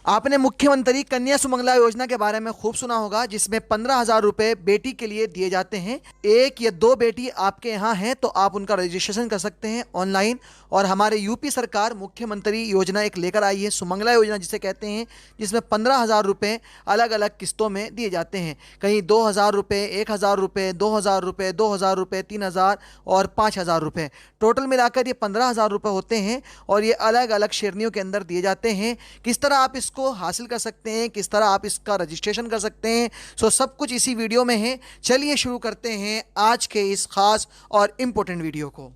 आपने मुख्यमंत्री कन्या सुमंगला योजना के बारे में खूब सुना होगा, जिसमें 15,000 रुपए बेटी के लिए दिए जाते हैं। एक या दो बेटी आपके यहाँ हैं तो आप उनका रजिस्ट्रेशन कर सकते हैं ऑनलाइन। और हमारे यूपी सरकार मुख्यमंत्री योजना एक लेकर आई है, सुमंगला योजना जिसे कहते हैं, जिसमें 15,000 रुपये अलग अलग किस्तों में दिए जाते हैं। कहीं 2,000 रुपये, 1,000 रुपये, 2,000 रुपये, 2,000 रुपये, 3,000 और 5,000 रुपये, टोटल मिलाकर ये 15,000 रुपये होते हैं। और ये अलग अलग श्रेणियों के अंदर दिए जाते हैं। किस तरह आप इसको हासिल कर सकते हैं, किस तरह आप इसका रजिस्ट्रेशन कर सकते हैं, सब कुछ इसी वीडियो में है। चलिए शुरू करते हैं आज के इस खास और इम्पोर्टेंट वीडियो को।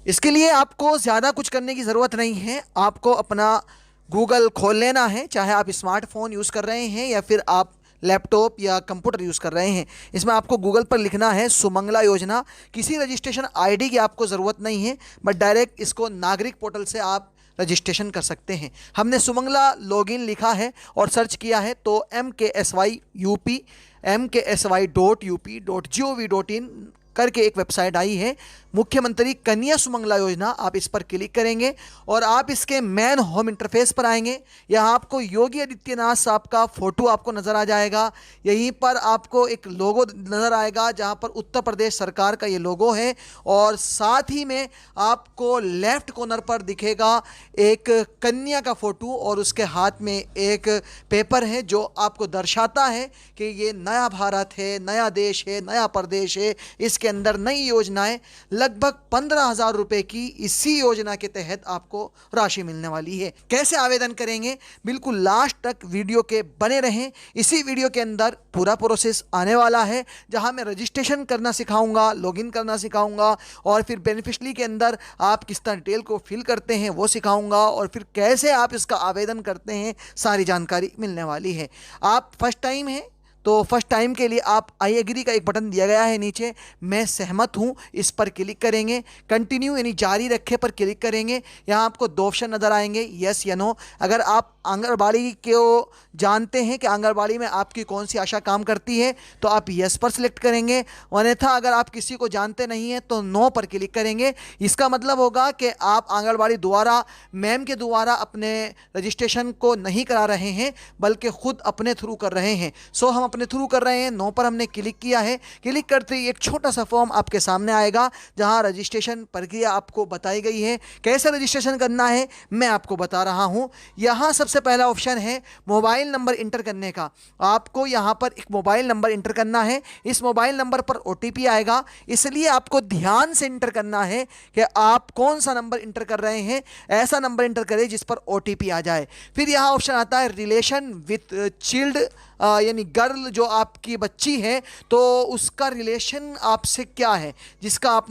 इसके लिए आपको ज़्यादा कुछ करने की ज़रूरत नहीं है। आपको अपना गूगल खोल लेना है, चाहे आप स्मार्टफोन यूज़ कर रहे हैं या फिर आप लैपटॉप या कंप्यूटर यूज़ कर रहे हैं। इसमें आपको गूगल पर लिखना है सुमंगला योजना। किसी रजिस्ट्रेशन आईडी की आपको ज़रूरत नहीं है, बट डायरेक्ट इसको नागरिक पोर्टल से आप रजिस्ट्रेशन कर सकते हैं। हमने सुमंगला लॉगिन लिखा है और सर्च किया है तो mksy.up.gov.in करके एक वेबसाइट आई है, मुख्यमंत्री कन्या सुमंगला योजना। आप इस पर क्लिक करेंगे और आप इसके मेन होम इंटरफेस पर आएंगे। यहाँ आपको योगी आदित्यनाथ साहब का फोटो आपको नज़र आ जाएगा। यहीं पर आपको एक लोगो नज़र आएगा जहाँ पर उत्तर प्रदेश सरकार का ये लोगो है। और साथ ही में आपको लेफ्ट कॉर्नर पर दिखेगा एक कन्या का फोटो और उसके हाथ में एक पेपर है जो आपको दर्शाता है कि ये नया भारत है, नया देश है, नया प्रदेश है। इसके अंदर नई योजनाएं लगभग 15,000 रुपए की इसी योजना के तहत आपको राशि मिलने वाली है। कैसे आवेदन करेंगे, बिल्कुल लास्ट तक वीडियो के बने रहें। इसी वीडियो के अंदर पूरा प्रोसेस आने वाला है, जहां मैं रजिस्ट्रेशन करना सिखाऊंगा, लॉगिन करना सिखाऊंगा और फिर बेनिफिशियरी के अंदर आप किस तरह डिटेल को फिल करते हैं वो सिखाऊंगा और फिर कैसे आप इसका आवेदन करते हैं, सारी जानकारी मिलने वाली है। आप फर्स्ट टाइम हैं तो फर्स्ट टाइम के लिए आप आई एग्री का एक बटन दिया गया है नीचे, मैं सहमत हूँ, इस पर क्लिक करेंगे। कंटिन्यू यानी जारी रखे पर क्लिक करेंगे। यहाँ आपको दो ऑप्शन नज़र आएंगे, यस या नो। अगर आप आंगनबाड़ी को जानते हैं कि आंगनबाड़ी में आपकी कौन सी आशा काम करती है तो आप यस पर सिलेक्ट करेंगे। अन्यथा अगर आप किसी को जानते नहीं हैं तो नो पर क्लिक करेंगे। इसका मतलब होगा कि आप आंगनबाड़ी द्वारा, मैम के द्वारा अपने रजिस्ट्रेशन को नहीं करा रहे हैं बल्कि खुद अपने थ्रू कर रहे हैं। हम अपने थ्रू कर रहे हैं। नो पर हमने क्लिक किया है। क्लिक करते ही एक छोटा सा फॉर्म आपके सामने आएगा जहां रजिस्ट्रेशन प्रक्रिया आपको बताई गई है। कैसे रजिस्ट्रेशन करना है मैं आपको बता रहा हूं। यहां सबसे पहला ऑप्शन है मोबाइल नंबर इंटर करने का। आपको यहां पर एक मोबाइल नंबर इंटर करना है। इस मोबाइल नंबर पर ओटीपी आएगा, इसलिए आपको ध्यान से इंटर करना है कि आप कौन सा नंबर इंटर कर रहे हैं। ऐसा नंबर इंटर करें जिस पर ओटीपी आ जाए। फिर यहां ऑप्शन आता है रिलेशन विथ चिल्ड, यानी गर्ल जो आपकी बच्ची है तो उसका रिलेशन आपसे क्या है जिसका आप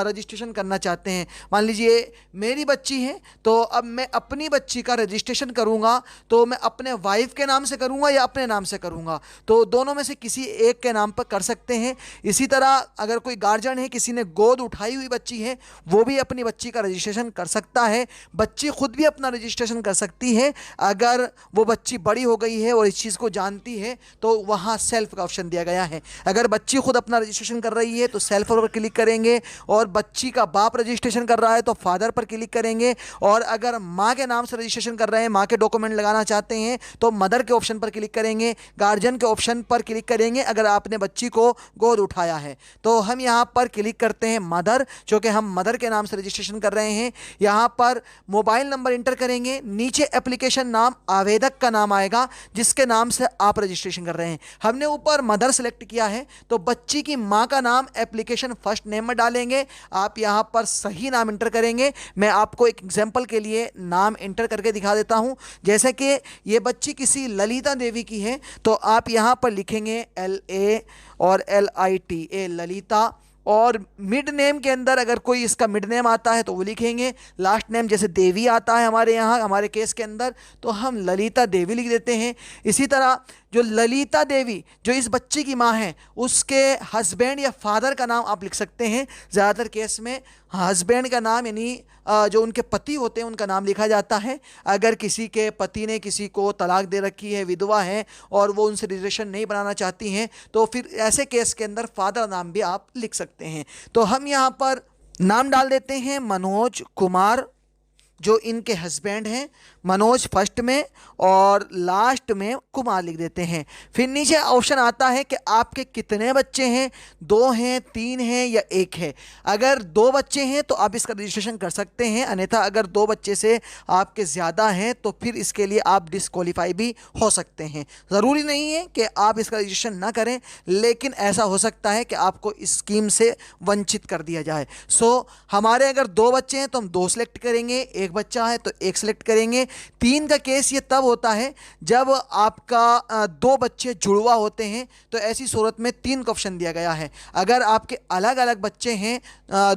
रजिस्ट्रेशन करना चाहते हैं। मान लीजिए मेरी बच्ची है तो अब मैं अपनी बच्ची का रजिस्ट्रेशन करूंगा तो मैं अपने वाइफ के नाम से करूंगा या अपने नाम से करूंगा, तो दोनों में से किसी एक के नाम पर कर सकते हैं। इसी तरह अगर कोई गार्जियन है, किसी ने गोद उठाई हुई बच्ची है, वो भी अपनी बच्ची का रजिस्ट्रेशन कर सकता है। बच्ची खुद भी अपना रजिस्ट्रेशन कर सकती है अगर वो बच्ची बड़ी हो गई है और इस चीज़ को जानती है तो वहां सेल्फ का ऑप्शन दिया गया है। अगर बच्ची खुद अपना रजिस्ट्रेशन कर रही है तो सेल्फ पर क्लिक करेंगे और बच्ची का बाप रजिस्ट्रेशन कर रहा है तो फादर पर क्लिक करेंगे। और अगर मां के नाम से रजिस्ट्रेशन कर रहे हैं, मां के डॉक्यूमेंट लगाना चाहते हैं तो मदर के ऑप्शन पर क्लिक करेंगे, गार्जियन के ऑप्शन पर क्लिक करेंगे। अगर आपने बच्ची को गोद उठाया है तो हम यहां पर क्लिक करते हैं मदर, क्योंकि हम मदर के नाम से रजिस्ट्रेशन कर रहे हैं। यहां पर मोबाइल नंबर इंटर करेंगे, नीचे एप्लीकेशन नाम आवेदक का नाम आएगा जिसके नाम से आप रजिस्ट्रेशन कर रहे हैं। हमने ऊपर मदर सेलेक्ट किया है तो बच्ची की मां का नाम एप्लीकेशन फर्स्ट नेम में डालेंगे। आप यहां पर सही नाम इंटर करेंगे। मैं आपको एक एग्जांपल के लिए नाम इंटर करके दिखा देता हूं। जैसे कि ये बच्ची किसी ललिता देवी की है तो आप यहां पर लिखेंगे LA और LITA ललिता। और मिड नेम के अंदर अगर कोई इसका मिड नेम आता है तो वो लिखेंगे। लास्ट नेम जैसे देवी आता है हमारे यहाँ, हमारे केस के अंदर, तो हम ललिता देवी लिख देते हैं। इसी तरह जो ललिता देवी जो इस बच्चे की माँ है, उसके हस्बैंड या फादर का नाम आप लिख सकते हैं। ज़्यादातर केस में हस्बैंड का नाम यानी जो उनके पति होते हैं उनका नाम लिखा जाता है। अगर किसी के पति ने किसी को तलाक दे रखी है, विधवा है और वो उनसे रिलेशन नहीं बनाना चाहती हैं, तो फिर ऐसे केस के अंदर फादर नाम भी आप लिख सकते हैं। तो हम यहाँ पर नाम डाल देते हैं मनोज कुमार, जो इनके हस्बैंड हैं, मनोज फर्स्ट में और लास्ट में कुमार लिख देते हैं। फिर नीचे ऑप्शन आता है कि आपके कितने बच्चे हैं, 2 हैं, 3 हैं या 1 है। अगर 2 बच्चे हैं तो आप इसका रजिस्ट्रेशन कर सकते हैं, अन्यथा अगर 2 बच्चे से आपके ज़्यादा हैं तो फिर इसके लिए आप डिस्क्वालीफाई भी हो सकते हैं। ज़रूरी नहीं है कि आप इसका रजिस्ट्रेशन ना करें, लेकिन ऐसा हो सकता है कि आपको इस स्कीम से वंचित कर दिया जाए। हमारे अगर 2 बच्चे हैं तो हम 2 सेलेक्ट करेंगे, 1 बच्चा है तो 1 सेलेक्ट करेंगे। 3 का केस ये तब होता है जब आपका 2 बच्चे जुड़वा होते हैं, तो ऐसी सूरत में 3 का ऑप्शन दिया गया है। अगर आपके अलग अलग बच्चे हैं,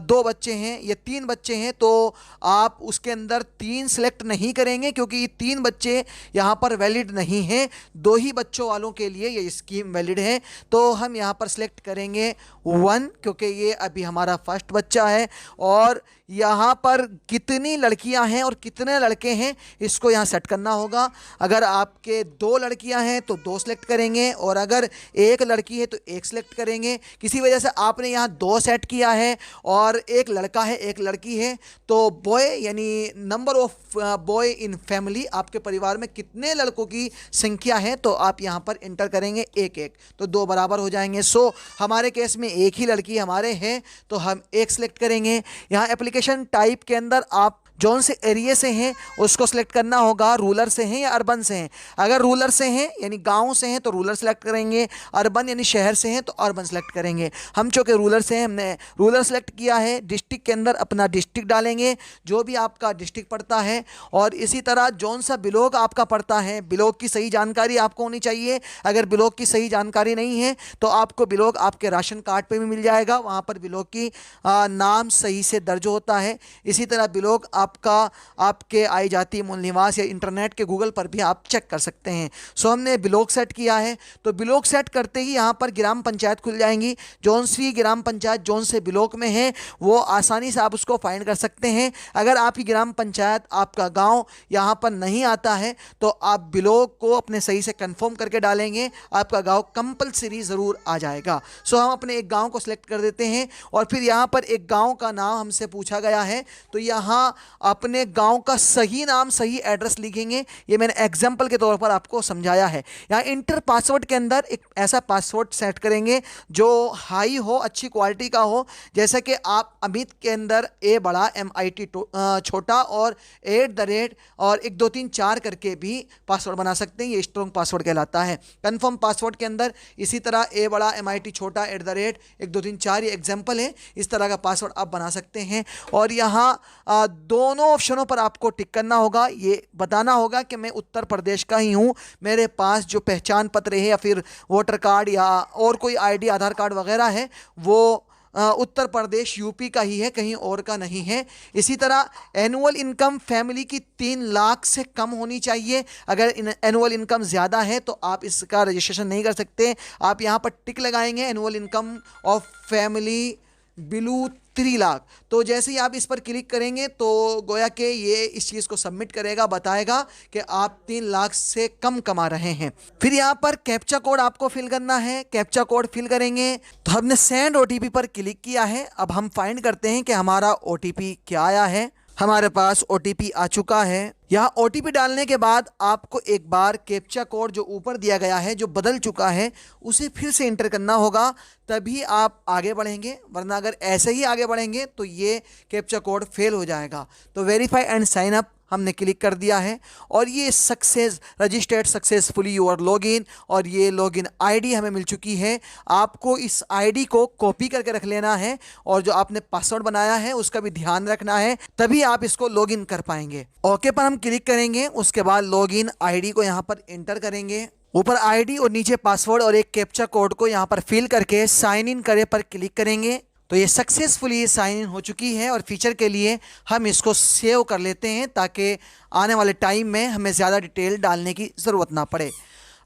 2 बच्चे हैं या 3 बच्चे हैं, तो आप उसके अंदर 3 सेलेक्ट नहीं करेंगे, क्योंकि ये 3 बच्चे यहाँ पर वैलिड नहीं हैं। 2 ही बच्चों वालों के लिए ये स्कीम वैलिड है। तो हम यहाँ पर सेलेक्ट करेंगे 1, क्योंकि ये अभी हमारा फर्स्ट बच्चा है। और यहाँ पर कितनी लड़कियां हैं और कितने लड़के हैं, इसको यहाँ सेट करना होगा। अगर आपके 2 लड़कियां हैं तो 2 सेलेक्ट करेंगे, और अगर 1 लड़की है तो 1 सेलेक्ट करेंगे। किसी वजह से आपने यहाँ 2 सेट किया है और 1 लड़का है 1 लड़की है, तो बॉय यानी number of boy in family, आपके परिवार में कितने लड़कों की संख्या है, तो आप यहाँ पर इंटर करेंगे 1-1, तो 2 बराबर हो जाएंगे। हमारे केस में 1 ही लड़की हमारे हैं, तो हम 1 सेलेक्ट करेंगे। यहाँ एप्लीकेशन टाइप के अंदर आप जौन से एरिया से हैं उसको सिलेक्ट करना होगा, रूरल से हैं या अर्बन से हैं। अगर रूरल से हैं यानी गांव से हैं तो रूरल सेलेक्ट करेंगे, अर्बन यानी शहर से हैं तो अर्बन सेलेक्ट करेंगे। हम चूँकि रूरल से हैं, हमने रूरल सेलेक्ट किया है। डिस्ट्रिक्ट के अंदर अपना डिस्ट्रिक्ट डालेंगे, जो भी आपका डिस्ट्रिक्ट पड़ता है, और इसी तरह जौन सा ब्लॉक आपका पड़ता है, ब्लॉक की सही जानकारी आपको होनी चाहिए। अगर ब्लॉक की सही जानकारी नहीं है तो आपको ब्लॉक आपके राशन कार्ड पर भी मिल जाएगा, वहाँ पर ब्लॉक की नाम सही से दर्ज होता है। इसी तरह ब्लॉक आपका आपके आई जाति मूल निवास या इंटरनेट के गूगल पर भी आप चेक कर सकते हैं। हमने ब्लॉक सेट किया है, तो ब्लॉक सेट करते ही यहाँ पर ग्राम पंचायत खुल जाएंगी। जौन सी ग्राम पंचायत जौन से ब्लॉक में है वो आसानी से आप उसको फाइंड कर सकते हैं। अगर आपकी ग्राम पंचायत, आपका गाँव यहाँ पर नहीं आता है तो आप ब्लॉक को अपने सही से कन्फर्म करके डालेंगे, आपका गाँव कंपलसरी ज़रूर आ जाएगा। हम अपने एक गाँव को सिलेक्ट कर देते हैं, और फिर यहाँ पर एक गाँव का नाम हमसे पूछा गया है, तो यहाँ अपने गांव का सही नाम, सही एड्रेस लिखेंगे। ये मैंने एग्जांपल के तौर पर आपको समझाया है। यहाँ इंटर पासवर्ड के अंदर एक ऐसा पासवर्ड सेट करेंगे जो हाई हो, अच्छी क्वालिटी का हो। जैसा कि आप अमित के अंदर ए बड़ा MIT छोटा और @ और 1 2 3 4 करके भी पासवर्ड बना सकते हैं। ये स्ट्रॉन्ग पासवर्ड कहलाता है। कन्फर्म पासवर्ड के अंदर इसी तरह ए बड़ा MIT छोटा @ 1 2 3 4, ये एग्जाम्पल है। इस तरह का पासवर्ड आप बना सकते हैं। और यहाँ दोनों ऑप्शनों पर आपको टिक करना होगा। ये बताना होगा कि मैं उत्तर प्रदेश का ही हूँ, मेरे पास जो पहचान पत्र है या फिर वोटर कार्ड या और कोई ID आधार कार्ड वगैरह है वो उत्तर प्रदेश UP का ही है, कहीं और का नहीं है। इसी तरह एनुअल इनकम फैमिली की 3 लाख से कम होनी चाहिए। अगर एनुअल इनकम ज़्यादा है तो आप इसका रजिस्ट्रेशन नहीं कर सकते। आप यहाँ पर टिक लगाएंगे annual income of family below 3 lakh. तो जैसे ही आप इस पर क्लिक करेंगे तो गोया के ये इस चीज़ को सबमिट करेगा, बताएगा कि आप 3 लाख से कम कमा रहे हैं। फिर यहाँ पर कैप्चा कोड आपको फिल करना है। कैप्चा कोड फिल करेंगे तो हमने सेंड OTP पर क्लिक किया है। अब हम फाइंड करते हैं कि हमारा OTP क्या आया है। हमारे पास OTP आ चुका है। यहाँ OTP डालने के बाद आपको एक बार कैप्चा कोड जो ऊपर दिया गया है, जो बदल चुका है, उसे फिर से इंटर करना होगा, तभी आप आगे बढ़ेंगे। वरना अगर ऐसे ही आगे बढ़ेंगे तो ये कैप्चा कोड फेल हो जाएगा। तो वेरीफाई एंड साइन अप हमने क्लिक कर दिया है और ये success registered successfully your login, और ये लॉगिन ID हमें मिल चुकी है। आपको इस ID को कॉपी करके रख लेना है और जो आपने पासवर्ड बनाया है उसका भी ध्यान रखना है, तभी आप इसको लॉगिन कर पाएंगे। ओके पर हम क्लिक करेंगे। उसके बाद लॉगिन ID को यहाँ पर एंटर करेंगे। ऊपर ID और नीचे पासवर्ड और एक कैप्चा कोड को यहाँ पर फिल करके साइन इन करे पर क्लिक करेंगे। तो ये सक्सेसफुली साइन इन हो चुकी है और फीचर के लिए हम इसको सेव कर लेते हैं ताकि आने वाले टाइम में हमें ज़्यादा डिटेल डालने की ज़रूरत ना पड़े।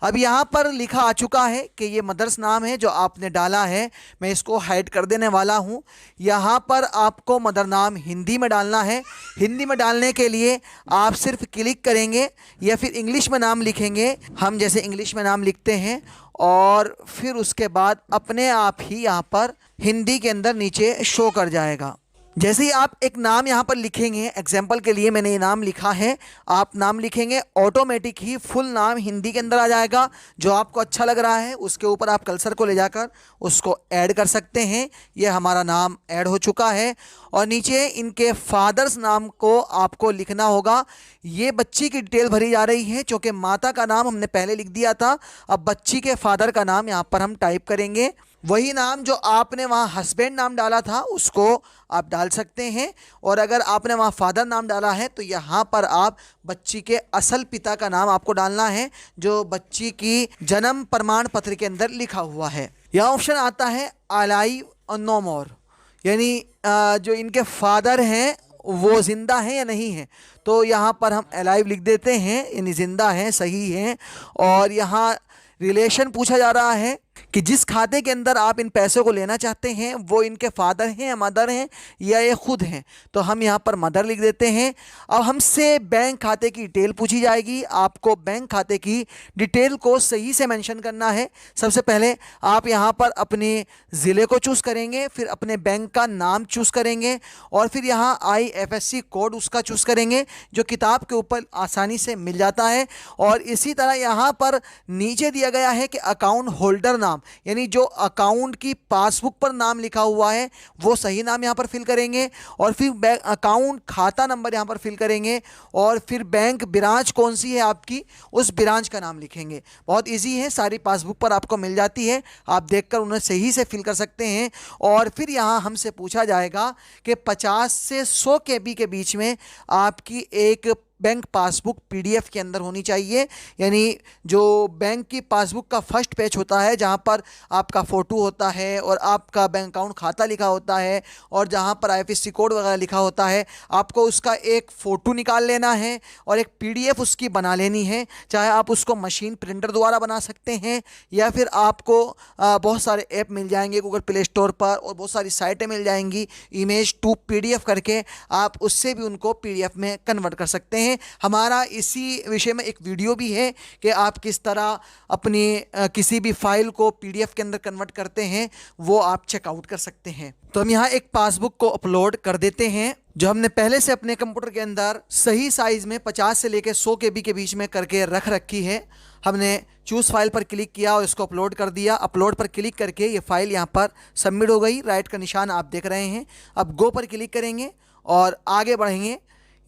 अब यहाँ पर लिखा आ चुका है कि ये मदर्स नाम है जो आपने डाला है। मैं इसको हाइड कर देने वाला हूँ। यहाँ पर आपको मदर नाम हिंदी में डालना है। हिंदी में डालने के लिए आप सिर्फ क्लिक करेंगे या फिर इंग्लिश में नाम लिखेंगे, हम जैसे इंग्लिश में नाम लिखते हैं, और फिर उसके बाद अपने आप ही यहाँ पर हिंदी के अंदर नीचे शो कर जाएगा। जैसे ही आप एक नाम यहाँ पर लिखेंगे, एग्जाम्पल के लिए मैंने ये नाम लिखा है, आप नाम लिखेंगे, ऑटोमेटिक ही फुल नाम हिंदी के अंदर आ जाएगा। जो आपको अच्छा लग रहा है उसके ऊपर आप कर्सर को ले जाकर उसको ऐड कर सकते हैं। ये हमारा नाम ऐड हो चुका है। और नीचे इनके फादर्स नाम को आपको लिखना होगा। ये बच्ची की डिटेल भरी जा रही है, क्योंकि माता का नाम हमने पहले लिख दिया था। अब बच्ची के फादर का नाम यहाँ पर हम टाइप करेंगे। वही नाम जो आपने वहाँ हस्बैंड नाम डाला था उसको आप डाल सकते हैं। और अगर आपने वहाँ फादर नाम डाला है तो यहाँ पर आप बच्ची के असल पिता का नाम आपको डालना है, जो बच्ची की जन्म प्रमाण पत्र के अंदर लिखा हुआ है। यह ऑप्शन आता है अलाइव और नो मोर, यानी जो इनके फादर हैं वो ज़िंदा हैं या नहीं हैं। तो यहाँ पर हम अलाइव लिख देते हैं, यानी ज़िंदा हैं, सही हैं। और यहाँ रिलेशन पूछा जा रहा है कि जिस खाते के अंदर आप इन पैसों को लेना चाहते हैं वो इनके फादर हैं या मदर हैं या ये खुद हैं। तो हम यहाँ पर मदर लिख देते हैं। अब हमसे बैंक खाते की डिटेल पूछी जाएगी। आपको बैंक खाते की डिटेल को सही से मेंशन करना है। सबसे पहले आप यहाँ पर अपने ज़िले को चूज़ करेंगे, फिर अपने बैंक का नाम चूज़ करेंगे, और फिर यहाँ IFSC कोड उसका चूज़ करेंगे जो किताब के ऊपर आसानी से मिल जाता है। और इसी तरह यहाँ पर नीचे दिया गया है कि अकाउंट होल्डर नाम, यानी जो अकाउंट की पासबुक पर नाम लिखा हुआ है वो सही नाम यहाँ पर फिल करेंगे। और फिर बैंक अकाउंट खाता नंबर यहाँ पर फिल करेंगे, और फिर बैंक ब्रांच कौन सी है आपकी, उस ब्रांच का नाम लिखेंगे। बहुत इजी है, सारी पासबुक पर आपको मिल जाती है, आप देखकर उन्हें सही से फिल कर सकते हैं। और फिर यहाँ हमसे पूछा जाएगा कि 50 से 100 KB के बीच में आपकी एक बैंक पासबुक PDF के अंदर होनी चाहिए। यानी जो बैंक की पासबुक का फर्स्ट पेज होता है जहां पर आपका फ़ोटो होता है और आपका बैंक अकाउंट खाता लिखा होता है और जहां पर IFSC कोड वगैरह लिखा होता है, आपको उसका एक फ़ोटो निकाल लेना है और एक PDF उसकी बना लेनी है। चाहे आप उसको मशीन प्रिंटर द्वारा बना सकते हैं या फिर आपको बहुत सारे ऐप मिल जाएंगे गूगल प्ले स्टोर पर, और बहुत सारी साइटें मिल जाएंगी, इमेज टू PDF करके आप उससे भी उनको PDF में कन्वर्ट कर सकते हैं। हमारा इसी विषय में एक वीडियो भी है कि आप किस तरह अपनी किसी भी फाइल को PDF के अंदर कन्वर्ट करते हैं, वो आप चेकआउट कर सकते हैं। तो हम यहाँ एक पासबुक को अपलोड कर देते हैं जो हमने पहले से अपने कंप्यूटर के अंदर सही साइज में 50 से लेकर 100 KB के बीच में करके रख रखी है। हमने चूज़ फाइल पर क्लिक किया और इसको अपलोड कर दिया। अपलोड पर क्लिक करके ये फाइल यहाँ पर सबमिट हो गई। राइट का निशान आप देख रहे हैं। अब गो पर क्लिक करेंगे और आगे बढ़ेंगे।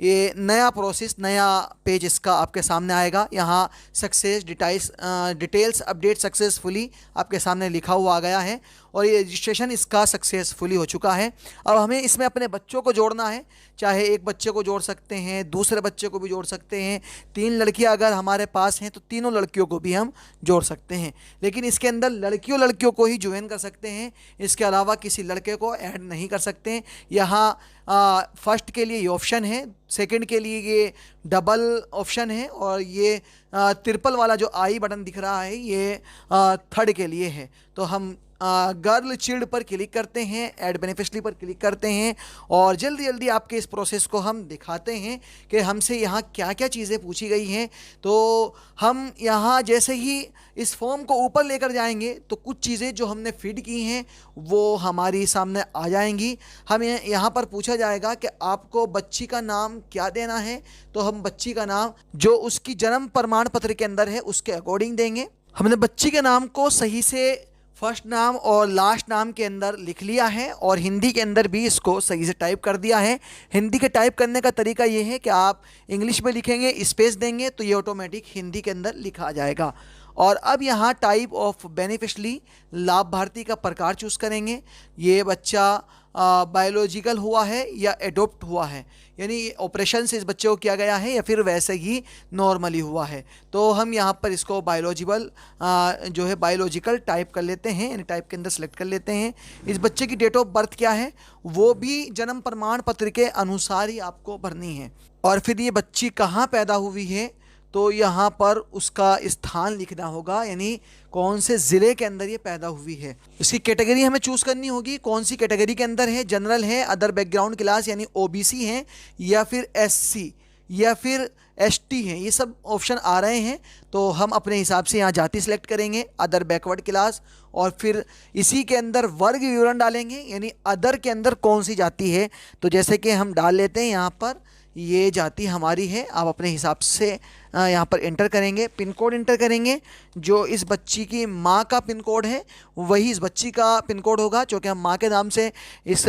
ये नया प्रोसेस, नया पेज इसका आपके सामने आएगा। यहाँ सक्सेस डिटेल्स अपडेट सक्सेसफुली आपके सामने लिखा हुआ आ गया है और ये रजिस्ट्रेशन इसका सक्सेसफुली हो चुका है। अब हमें इसमें अपने बच्चों को जोड़ना है। चाहे एक बच्चे को जोड़ सकते हैं, दूसरे बच्चे को भी जोड़ सकते हैं। 3 लड़कियां अगर हमारे पास हैं तो तीनों लड़कियों को भी हम जोड़ सकते हैं, लेकिन इसके अंदर लड़कियों को ही ज्वाइन कर सकते हैं। इसके अलावा किसी लड़के को ऐड नहीं कर सकते। यहाँ फर्स्ट के लिए ये ऑप्शन है, सेकंड के लिए ये डबल ऑप्शन है, और ये ट्रिपल वाला जो आई बटन दिख रहा है ये थर्ड के लिए है। तो हम गर्ल चिल्ड पर क्लिक करते हैं, ऐड बेनिफिशियरी पर क्लिक करते हैं और जल्दी जल्दी आपके इस प्रोसेस को हम दिखाते हैं कि हमसे यहाँ क्या क्या चीज़ें पूछी गई हैं। तो हम यहाँ जैसे ही इस फॉर्म को ऊपर लेकर जाएंगे तो कुछ चीज़ें जो हमने फीड की हैं वो हमारी सामने आ जाएंगी। हमें यहाँ पर पूछा जाएगा कि आपको बच्ची का नाम क्या देना है, तो हम बच्ची का नाम जो उसकी जन्म प्रमाण पत्र के अंदर है उसके अकॉर्डिंग देंगे। हमने बच्ची के नाम को सही से फर्स्ट नाम और लास्ट नाम के अंदर लिख लिया है और हिंदी के अंदर भी इसको सही से टाइप कर दिया है। हिंदी के टाइप करने का तरीका ये है कि आप इंग्लिश में लिखेंगे, स्पेस देंगे तो ये ऑटोमेटिक हिंदी के अंदर लिखा आ जाएगा। और अब यहाँ टाइप ऑफ बेनिफिशियरी लाभार्थी का प्रकार चूज़ करेंगे। ये बच्चा बायोलॉजिकल हुआ है या एडोप्ट हुआ है, यानी ऑपरेशन से इस बच्चे को किया गया है या फिर वैसे ही नॉर्मली हुआ है। तो हम यहाँ पर इसको बायोलॉजिकल टाइप कर लेते हैं, यानी टाइप के अंदर सेलेक्ट कर लेते हैं। इस बच्चे की डेट ऑफ बर्थ क्या है वो भी जन्म प्रमाण पत्र के अनुसार ही आपको भरनी है। और फिर ये बच्ची कहाँ पैदा हुई है, तो यहाँ पर उसका स्थान लिखना होगा, यानी कौन से ज़िले के अंदर ये पैदा हुई है। इसकी कैटेगरी हमें चूज़ करनी होगी, कौन सी कैटेगरी के अंदर है, जनरल है, अदर बैकग्राउंड क्लास यानी ओबीसी है, या फिर एससी, या फिर एसटी हैं। ये सब ऑप्शन आ रहे हैं, तो हम अपने हिसाब से यहाँ जाति सिलेक्ट करेंगे, अदर बैकवर्ड क्लास, और फिर इसी के अंदर वर्ग विवरण डालेंगे, यानी अदर के अंदर कौन सी जाति है। तो जैसे कि हम डाल लेते हैं यहाँ पर, ये जाति हमारी है। आप अपने हिसाब से यहाँ पर इंटर करेंगे, पिन कोड इंटर करेंगे। जो इस बच्ची की माँ का पिन कोड है वही इस बच्ची का पिन कोड होगा, क्योंकि हम माँ के नाम से इस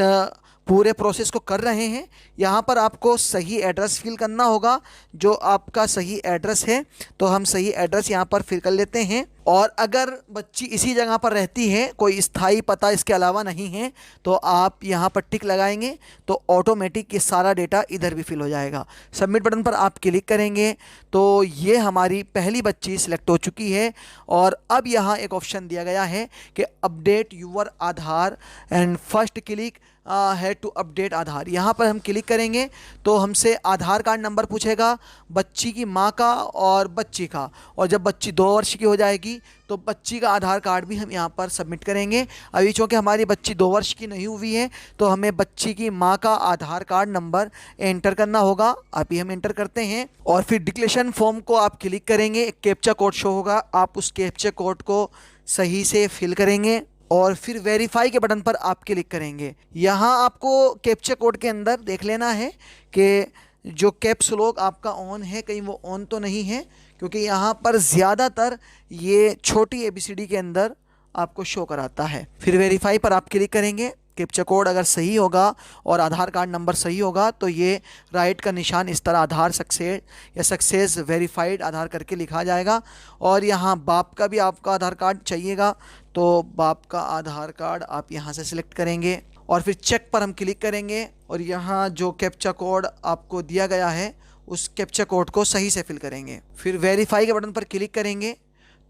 पूरे प्रोसेस को कर रहे हैं। यहाँ पर आपको सही एड्रेस फिल करना होगा, जो आपका सही एड्रेस है, तो हम सही एड्रेस यहाँ पर फिल कर लेते हैं। और अगर बच्ची इसी जगह पर रहती है, कोई स्थायी पता इसके अलावा नहीं है, तो आप यहाँ पर टिक लगाएंगे, तो ऑटोमेटिक ये सारा डेटा इधर भी फिल हो जाएगा। सबमिट बटन पर आप क्लिक करेंगे तो ये हमारी पहली बच्ची सिलेक्ट हो चुकी है। और अब यहाँ एक ऑप्शन दिया गया है कि update your Aadhaar and first click here to update Aadhaar. यहाँ पर हम क्लिक करेंगे तो हमसे आधार कार्ड नंबर पूछेगा, बच्ची की माँ का और बच्ची का, और जब बच्ची 2 वर्ष की हो जाएगी तो बच्ची का आधार कार्ड भी हम यहाँ पर सबमिट करेंगे। अभी चूँकि हमारी बच्ची 2 वर्ष की नहीं हुई है, तो हमें बच्ची की माँ का आधार कार्ड नंबर एंटर करना होगा। अभी हम एंटर करते हैं, और फिर डिक्लेरेशन फॉर्म को आप क्लिक करेंगे, एक कैप्चा कोड शो होगा, आप उस कैप्चा कोड को सही से फिल करेंगे, और फिर वेरीफाई के बटन पर आप क्लिक करेंगे। यहाँ आपको कैप्चा कोड के अंदर देख लेना है कि जो कैप्स लॉक आपका ऑन है, कहीं वो ऑन तो नहीं है, क्योंकि यहाँ पर ज़्यादातर ये छोटी ABCD के अंदर आपको शो कराता है। फिर वेरीफाई पर आप क्लिक करेंगे, कैप्चा कोड अगर सही होगा और आधार कार्ड नंबर सही होगा तो ये राइट का निशान इस तरह आधार सक्सेस या सक्सेस वेरीफाइड आधार करके लिखा जाएगा। और यहाँ बाप का भी आपका आधार कार्ड चाहिएगा, तो बाप का आधार कार्ड आप यहाँ से सिलेक्ट करेंगे, और फिर चेक पर हम क्लिक करेंगे, और यहाँ जो कैप्चा कोड आपको दिया गया है उस कैप्चा कोड को सही से फिल करेंगे। फिर वेरीफाई के बटन पर क्लिक करेंगे,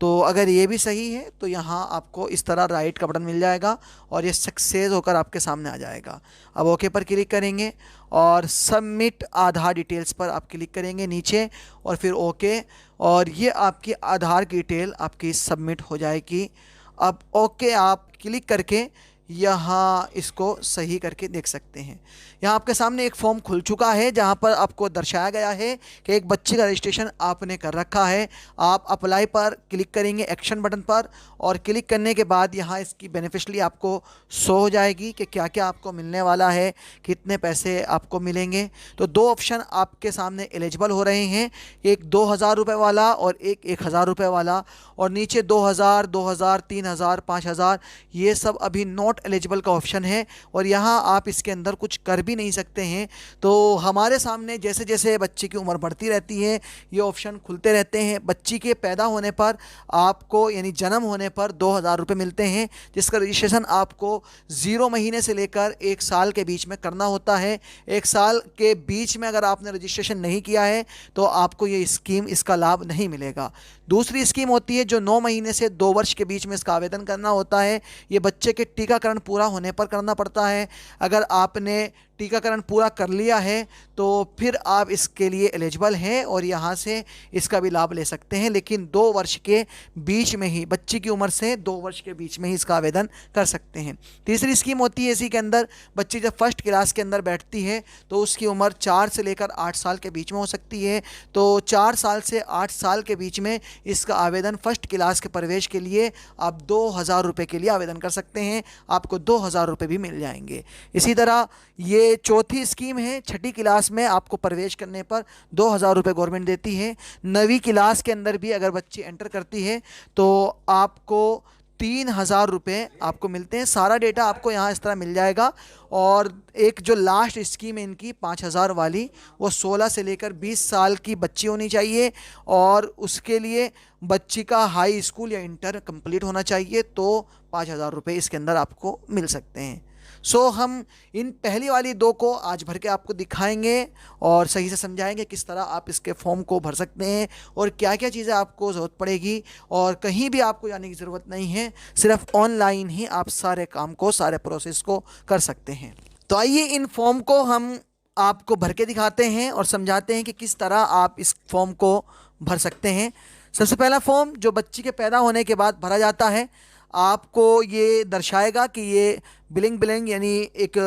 तो अगर ये भी सही है तो यहाँ आपको इस तरह राइट का बटन मिल जाएगा और ये सक्सेस होकर आपके सामने आ जाएगा। अब ओके पर क्लिक करेंगे और सबमिट आधार डिटेल्स पर आप क्लिक करेंगे नीचे, और फिर ओके, और ये आपकी आधार की डिटेल आपकी सबमिट हो जाएगी। अब ओके आप क्लिक करके यहाँ इसको सही करके देख सकते हैं। यहाँ आपके सामने एक फॉर्म खुल चुका है, जहाँ पर आपको दर्शाया गया है कि एक बच्चे का रजिस्ट्रेशन आपने कर रखा है। आप अप्लाई पर क्लिक करेंगे एक्शन बटन पर, और क्लिक करने के बाद यहाँ इसकी बेनिफिशियरी आपको शो हो जाएगी कि क्या क्या आपको मिलने वाला है, कितने पैसे आपको मिलेंगे। तो 2 ऑप्शन आपके सामने एलिजिबल हो रहे हैं, एक 2000 रुपये वाला और एक 1000 रुपये वाला, और नीचे 2000, 2000, 3000, 5000 ये सब अभी नॉट एलिजिबल का ऑप्शन है, और यहाँ आप इसके अंदर कुछ कर भी नहीं सकते हैं। तो हमारे सामने जैसे जैसे बच्चे की उम्र बढ़ती रहती है ये ऑप्शन खुलते रहते हैं। बच्ची के पैदा होने पर आपको यानी जन्म होने पर 2000 रुपये मिलते हैं, जिसका रजिस्ट्रेशन आपको 0 महीने से लेकर 1 साल के बीच में करना होता है। 1 साल के बीच में अगर आपने रजिस्ट्रेशन नहीं किया है तो आपको ये स्कीम इसका लाभ नहीं मिलेगा। दूसरी स्कीम होती है जो 9 महीने से 2 वर्ष के बीच में इसका आवेदन करना होता है। ये बच्चे के टीकाकरण पूरा होने पर करना पड़ता है। अगर आपने टीकाकरण पूरा कर लिया है तो फिर आप इसके लिए एलिजिबल हैं और यहाँ से इसका भी लाभ ले सकते हैं, लेकिन 2 वर्ष के बीच में ही, बच्ची की उम्र से 2 वर्ष के बीच में ही इसका आवेदन कर सकते हैं। तीसरी स्कीम होती है इसी के अंदर, बच्ची जब फर्स्ट क्लास के अंदर बैठती है तो उसकी उम्र 4 से लेकर 8 साल के बीच में हो सकती है। तो 4 साल से 8 साल के बीच में इसका आवेदन फर्स्ट क्लास के प्रवेश के लिए आप 2000 रुपये के लिए आवेदन कर सकते हैं, आपको 2000 रुपये भी मिल जाएंगे। इसी तरह ये चौथी स्कीम है, छठी क्लास में आपको प्रवेश करने पर 2000 रुपये गवर्नमेंट देती है। 9वीं क्लास के अंदर भी अगर बच्ची एंटर करती है तो आपको 3000 रुपये आपको मिलते हैं। सारा डेटा आपको यहाँ इस तरह मिल जाएगा। और एक जो लास्ट स्कीम है इनकी 5000 वाली, वो 16 से लेकर 20 साल की बच्ची होनी चाहिए और उसके लिए बच्ची का हाई स्कूल या इंटर कंप्लीट होना चाहिए, तो 5000 रुपये इसके अंदर आपको मिल सकते हैं। हम इन पहली वाली 2 को आज भर के आपको दिखाएंगे और सही से समझाएंगे किस तरह आप इसके फॉर्म को भर सकते हैं और क्या क्या चीज़ें आपको ज़रूरत पड़ेगी, और कहीं भी आपको जाने की ज़रूरत नहीं है, सिर्फ ऑनलाइन ही आप सारे काम को, सारे प्रोसेस को कर सकते हैं। तो आइए इन फॉर्म को हम आपको भर के दिखाते हैं और समझाते हैं कि किस तरह आप इस फॉर्म को भर सकते हैं। सबसे पहला फॉर्म जो बच्ची के पैदा होने के बाद भरा जाता है, आपको ये दर्शाएगा कि ये ब्लिंक ब्लिंक यानी एक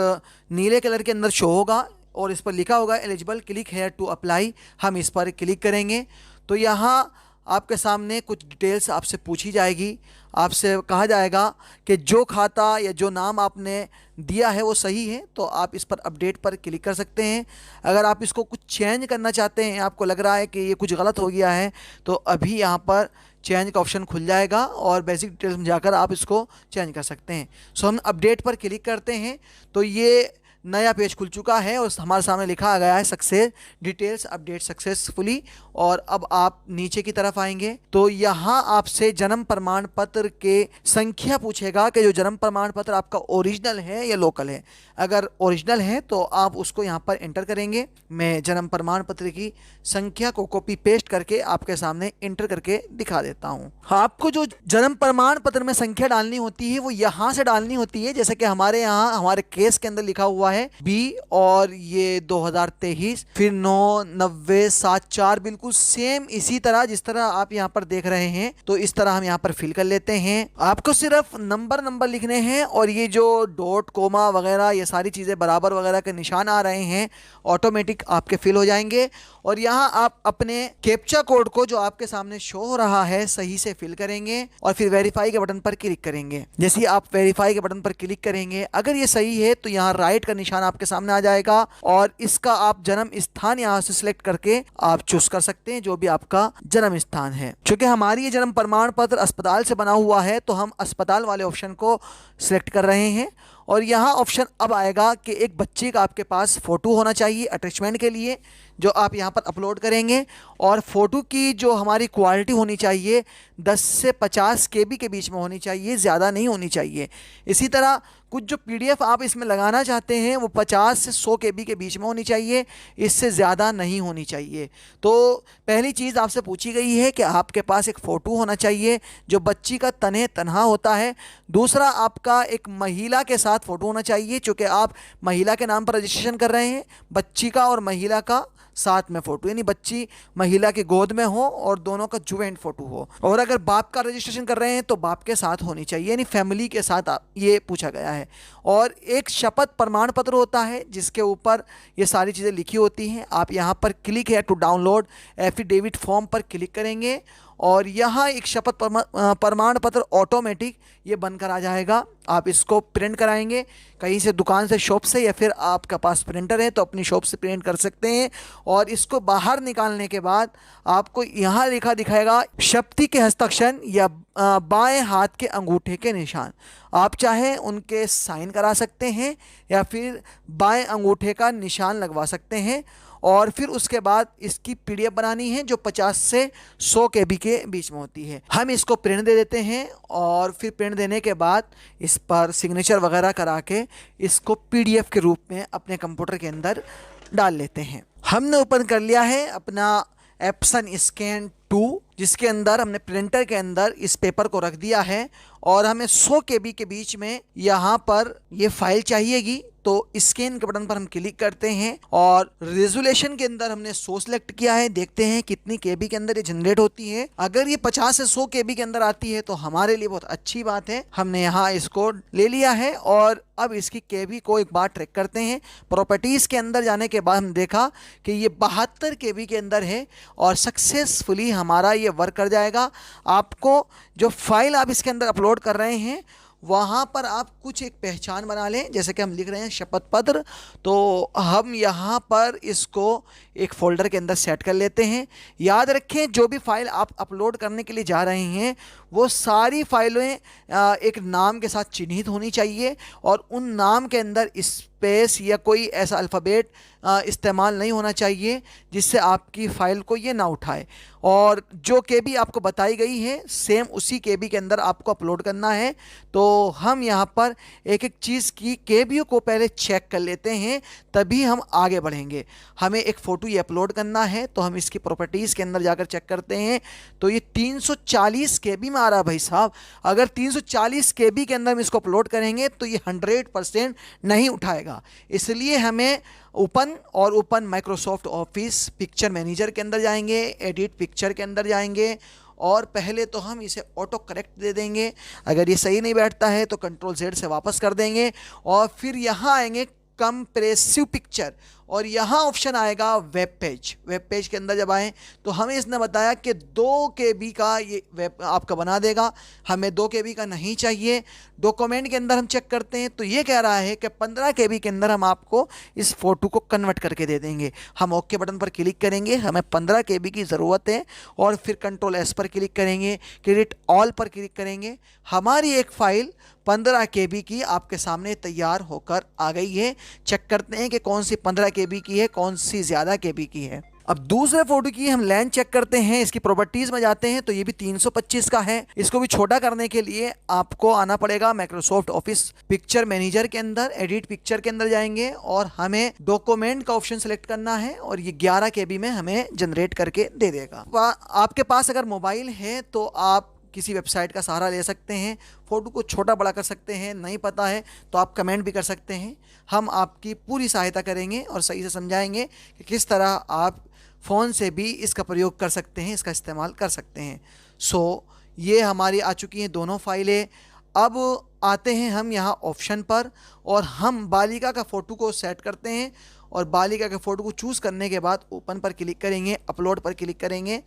नीले कलर के अंदर शो होगा और इस पर लिखा होगा eligible, click here to apply. हम इस पर क्लिक करेंगे तो यहाँ आपके सामने कुछ डिटेल्स आपसे पूछी जाएगी। आपसे कहा जाएगा कि जो खाता या जो नाम आपने दिया है वो सही है, तो आप इस पर अपडेट पर क्लिक कर सकते हैं। अगर आप इसको कुछ चेंज करना चाहते हैं, आपको लग रहा है कि ये कुछ गलत हो गया है, तो अभी यहाँ पर चेंज का ऑप्शन खुल जाएगा और बेसिक डिटेल्स में जाकर आप इसको चेंज कर सकते हैं। सो हम अपडेट पर क्लिक करते हैं तो ये नया पेज खुल चुका है और हमारे सामने लिखा गया है सक्सेस डिटेल्स अपडेट सक्सेसफुली। और अब आप नीचे की तरफ आएंगे तो यहाँ आपसे जन्म प्रमाण पत्र के संख्या पूछेगा कि जो जन्म प्रमाण पत्र आपका ओरिजिनल है या लोकल है। अगर ओरिजिनल है तो आप उसको यहाँ पर एंटर करेंगे। मैं जन्म प्रमाण पत्र की संख्या को कॉपी पेस्ट करके आपके सामने एंटर करके दिखा देता हूँ। आपको जो जन्म प्रमाण पत्र में संख्या डालनी होती है वो यहाँ से डालनी होती है, जैसे कि हमारे यहाँ हमारे केस के अंदर लिखा हुआ है बी और ये 2023 फिर 99074, बिल्कुल सेम इसी तरह जिस तरह आप यहाँ पर देख रहे हैं। तो इस तरह हम यहाँ पर फिल कर लेते हैं। आपको सिर्फ नंबर लिखने हैं और ये जो डॉट कोमा वगैरह ये सारी चीज़ें बराबर वगैरह के निशान आ रहे हैं ऑटोमेटिक आपके फिल हो जाएंगे। और यहाँ आप अपने कैप्चा कोड को जो आपके सामने शो हो रहा है सही से फिल करेंगे और फिर वेरीफाई के बटन पर क्लिक करेंगे। जैसे ही आप वेरीफाई के बटन पर क्लिक करेंगे, अगर ये सही है तो यहाँ राइट का निशान आपके सामने आ जाएगा और इसका आप जन्म स्थान यहाँ से सिलेक्ट करके आप चूज कर सकते हैं जो भी आपका जन्म स्थान है। क्योंकि हमारी ये जन्म प्रमाण पत्र अस्पताल से बना हुआ है तो हम अस्पताल वाले ऑप्शन को सिलेक्ट कर रहे हैं। और यहाँ ऑप्शन अब आएगा कि एक बच्चे का आपके पास फ़ोटो होना चाहिए अटैचमेंट के लिए, जो आप यहाँ पर अपलोड करेंगे। और फ़ोटो की जो हमारी क्वालिटी होनी चाहिए 10 से 50 KB के बीच में होनी चाहिए, ज़्यादा नहीं होनी चाहिए। इसी तरह कुछ जो PDF आप इसमें लगाना चाहते हैं वो 50 से 100 KB के बीच में होनी चाहिए, इससे ज़्यादा नहीं होनी चाहिए। तो पहली चीज़ आपसे पूछी गई है कि आपके पास एक फ़ोटो होना चाहिए जो बच्ची का तने तनहा होता है। दूसरा, आपका एक महिला के साथ फ़ोटो होना चाहिए, चूँकि आप महिला के नाम पर रजिस्ट्रेशन कर रहे हैं। बच्ची का और महिला का साथ में फ़ोटो, यानी बच्ची महिला की गोद में हो और दोनों का ज्वाइंट फ़ोटो हो। और अगर बाप का रजिस्ट्रेशन कर रहे हैं तो बाप के साथ होनी चाहिए, यानी फैमिली के साथ ये पूछा गया है। और एक शपथ प्रमाण पत्र होता है जिसके ऊपर ये सारी चीज़ें लिखी होती हैं। आप यहाँ पर click here to download affidavit form पर क्लिक करेंगे और यहाँ एक शपथ प्रमाण पत्र ऑटोमेटिक ये बनकर आ जाएगा। आप इसको प्रिंट कराएंगे कहीं से, दुकान से, शॉप से, या फिर आपका पास प्रिंटर है तो अपनी शॉप से प्रिंट कर सकते हैं। और इसको बाहर निकालने के बाद आपको यहाँ लिखा दिखाएगा शक्ति के हस्ताक्षर या बाएं हाथ के अंगूठे के निशान। आप चाहें उनके साइन करा सकते हैं या फिर बाएं अंगूठे का निशान लगवा सकते हैं। और फिर उसके बाद इसकी PDF बनानी है जो 50 से 100 KB के बीच में होती है। हम इसको प्रिंट दे देते हैं और फिर प्रिंट देने के बाद इस पर सिग्नेचर वगैरह करा के इसको PDF के रूप में अपने कंप्यूटर के अंदर डाल लेते हैं। हमने ओपन कर लिया है अपना एप्सन स्कैन 2, जिसके अंदर हमने प्रिंटर के अंदर इस पेपर को रख दिया है और हमें 100 KB के बीच में यहाँ पर ये फाइल चाहिएगी। तो स्कैन के बटन पर हम क्लिक करते हैं और रेजोल्यूशन के अंदर हमने 100 सेलेक्ट किया है। देखते हैं कितनी KB के अंदर ये जनरेट होती है। अगर ये 50 से 100 KB के अंदर आती है तो हमारे लिए बहुत अच्छी बात है। हमने यहाँ इसको ले लिया है और अब इसकी KB को एक बार ट्रैक करते हैं। प्रॉपर्टीज़ के अंदर जाने के बाद हम देखा कि ये 72 KB के अंदर है और सक्सेसफुली हमारा ये वर्क कर जाएगा। आपको जो फाइल आप इसके अंदर अपलोड कर रहे हैं वहाँ पर आप कुछ एक पहचान बना लें, जैसे कि हम लिख रहे हैं शपथ पत्र, तो हम यहाँ पर इसको एक फ़ोल्डर के अंदर सेट कर लेते हैं। याद रखें जो भी फाइल आप अपलोड करने के लिए जा रहे हैं वो सारी फाइलें एक नाम के साथ चिन्हित होनी चाहिए और उन नाम के अंदर स्पेस या कोई ऐसा अल्फ़ाबेट इस्तेमाल नहीं होना चाहिए जिससे आपकी फ़ाइल को ये ना उठाए। और जो KB आपको बताई गई है सेम उसी KB के अंदर आपको अपलोड करना है। तो हम यहाँ पर एक एक चीज़ की KB को पहले चेक कर लेते हैं, तभी हम आगे बढ़ेंगे। हमें एक फ़ोटो ये अपलोड करना है तो हम इसकी प्रॉपर्टीज़ के अंदर जाकर चेक करते हैं तो ये 340 KB में आ रहा भाई साहब। अगर 340 KB के अंदर हम इसको अपलोड करेंगे तो ये 100% नहीं उठाएगा। इसलिए हमें open Microsoft office picture manager के अंदर जाएंगे, एडिट पिक्चर के अंदर जाएंगे और पहले तो हम इसे ऑटो करेक्ट दे देंगे। अगर ये सही नहीं बैठता है तो Ctrl Z से वापस कर देंगे और फिर यहाँ आएंगे कंप्रेसिव पिक्चर और यहाँ ऑप्शन आएगा वेब पेज। वेब पेज के अंदर जब आए तो हमें इसने बताया कि 2 KB का ये वेब आपका बना देगा, हमें 2 KB का नहीं चाहिए। डॉक्यूमेंट के अंदर हम चेक करते हैं तो ये कह रहा है कि 15 KB के अंदर हम आपको इस फ़ोटो को कन्वर्ट करके दे देंगे। हम ओके बटन पर क्लिक करेंगे, हमें 15 KB की ज़रूरत है और फिर Ctrl S पर क्लिक करेंगे, क्रेडिट ऑल पर क्लिक करेंगे। हमारी एक फ़ाइल 15 KB की आपके सामने तैयार होकर आ गई है। चेक करते हैं कि कौन सी 15 KB की है, कौन सी ज़्यादा KB की है। अब दूसरे फोटो की हम लेंथ चेक करते हैं, इसकी प्रॉपर्टीज में जाते हैं तो ये भी 325 का है। इसको भी छोटा करने के लिए आपको आना पड़ेगा माइक्रोसॉफ्ट ऑफिस पिक्चर मैनेजर के अंदर, एडिट पिक्चर के अंदर जाएंगे और हमें डॉक्यूमेंट का ऑप्शन सेलेक्ट करना है और ये 11 KB में हमें जनरेट करके दे देगा। आपके पास अगर मोबाइल है तो आप किसी वेबसाइट का सहारा ले सकते हैं, फ़ोटो को छोटा बड़ा कर सकते हैं। नहीं पता है तो आप कमेंट भी कर सकते हैं, हम आपकी पूरी सहायता करेंगे और सही से समझाएंगे कि किस तरह आप फ़ोन से भी इसका प्रयोग कर सकते हैं, इसका इस्तेमाल कर सकते हैं। ये हमारी आ चुकी हैं दोनों फाइलें। अब आते हैं हम यहाँ ऑप्शन पर और हम बालिका का फ़ोटो को सेट करते हैं और बालिका के फ़ोटो को चूज़ करने के बाद ओपन पर क्लिक करेंगे, अपलोड पर क्लिक करेंगे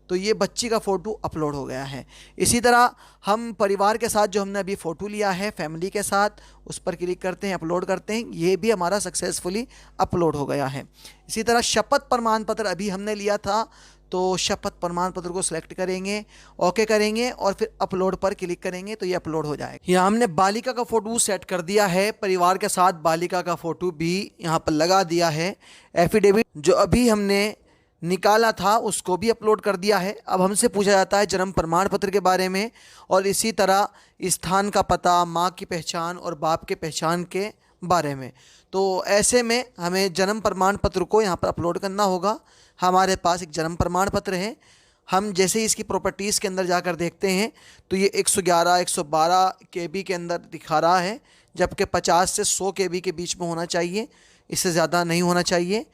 तो ये बच्ची का फ़ोटो अपलोड हो गया है। इसी तरह हम परिवार के साथ जो हमने अभी फ़ोटो लिया है फैमिली के साथ, उस पर क्लिक करते हैं, अपलोड करते हैं, ये भी हमारा सक्सेसफुली अपलोड हो गया है। इसी तरह शपथ प्रमाण पत्र अभी हमने लिया था तो शपथ प्रमाण पत्र को सिलेक्ट करेंगे, ओके करेंगे और फिर अपलोड पर क्लिक करेंगे तो ये अपलोड हो जाएगा। यहाँ हमने बालिका का फ़ोटो सेट कर दिया है, परिवार के साथ बालिका का फ़ोटो भी यहाँ पर लगा दिया है। एफिडेविट जो अभी हमने निकाला था उसको भी अपलोड कर दिया है। अब हमसे पूछा जाता है जन्म प्रमाण पत्र के बारे में और इसी तरह स्थान का पता, माँ की पहचान और बाप के पहचान के बारे में। तो ऐसे में हमें जन्म प्रमाण पत्र को यहाँ पर अपलोड करना होगा। हमारे पास एक जन्म प्रमाण पत्र है। हम जैसे ही इसकी प्रॉपर्टीज़ के अंदर जाकर देखते हैं तो ये 111 112 KB के अंदर दिखा रहा है, जबकि 50 से 100 KB के बीच में होना चाहिए, इससे ज़्यादा नहीं होना चाहिए।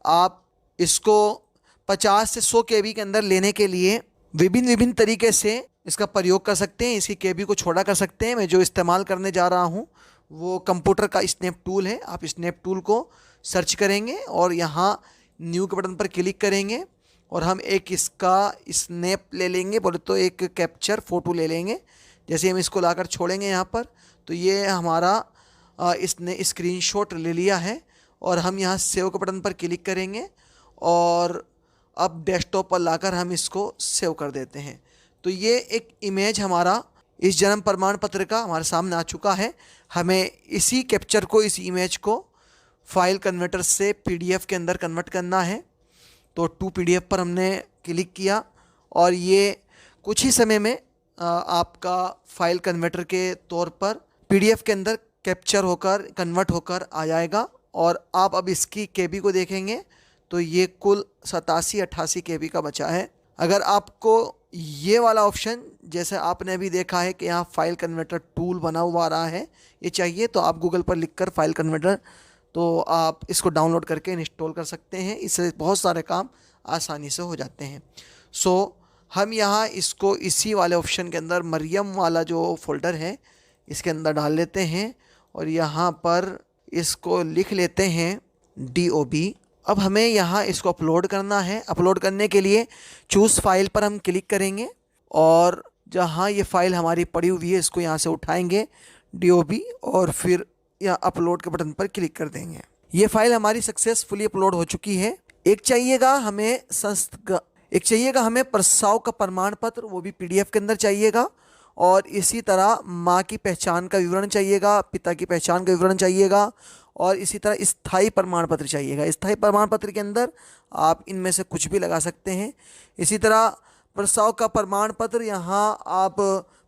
आप इसको 50 से 100 KB के अंदर लेने के लिए विभिन्न तरीके से इसका प्रयोग कर सकते हैं। इसकी KB को छोटा कर सकते हैं। मैं जो इस्तेमाल करने जा रहा हूँ वो कंप्यूटर का स्नैप टूल है। आप स्नैप टूल को सर्च करेंगे और यहाँ न्यू के बटन पर क्लिक करेंगे और हम एक इसका स्नैप ले लेंगे, बोले तो एक कैप्चर फ़ोटो ले लेंगे। जैसे हम इसको लाकर छोड़ेंगे यहाँ पर तो ये हमारा इसने स्क्रीनशॉट ले लिया है और हम यहाँ सेव के बटन पर क्लिक करेंगे और अब डेस्कटॉप पर लाकर हम इसको सेव कर देते हैं। तो ये एक इमेज हमारा इस जन्म प्रमाण पत्र का हमारे सामने आ चुका है। हमें इसी कैप्चर को, इस इमेज को फाइल कन्वर्टर से PDF के अंदर कन्वर्ट करना है। तो टू PDF पर हमने क्लिक किया और ये कुछ ही समय में आपका फाइल कन्वर्टर के तौर पर PDF के अंदर कैप्चर होकर कन्वर्ट होकर आ जाएगा। और आप अब इसकी KB को देखेंगे तो ये कुल 87-88 KB का बचा है। अगर आपको ये वाला ऑप्शन, जैसे आपने अभी देखा है कि यहाँ फाइल कन्वर्टर टूल बना हुआ आ रहा है, ये चाहिए तो आप गूगल पर लिखकर फाइल कन्वर्टर तो आप इसको डाउनलोड करके इंस्टॉल कर सकते हैं। इससे बहुत सारे काम आसानी से हो जाते हैं। हम यहाँ इसको इसी वाले ऑप्शन के अंदर मरियम वाला जो फोल्डर है इसके अंदर डाल लेते हैं और यहाँ पर इसको लिख लेते हैं DOB। अब हमें यहाँ इसको अपलोड करना है। अपलोड करने के लिए चूज़ फाइल पर हम क्लिक करेंगे और जहाँ ये फ़ाइल हमारी पड़ी हुई है इसको यहाँ से उठाएंगे DOB और फिर यहाँ अपलोड के बटन पर क्लिक कर देंगे। ये फ़ाइल हमारी सक्सेसफुली अपलोड हो चुकी है। एक चाहिएगा हमें प्रस्ताव का प्रमाण पत्र, वो भी PDF के अंदर चाहिएगा और इसी तरह माँ की पहचान का विवरण चाहिएगा, पिता की पहचान का विवरण चाहिएगा और इसी तरह स्थायी प्रमाण पत्र चाहिएगा। स्थायी प्रमाण पत्र के अंदर आप इनमें से कुछ भी लगा सकते हैं। इसी तरह प्रस्ताव का प्रमाण पत्र यहाँ आप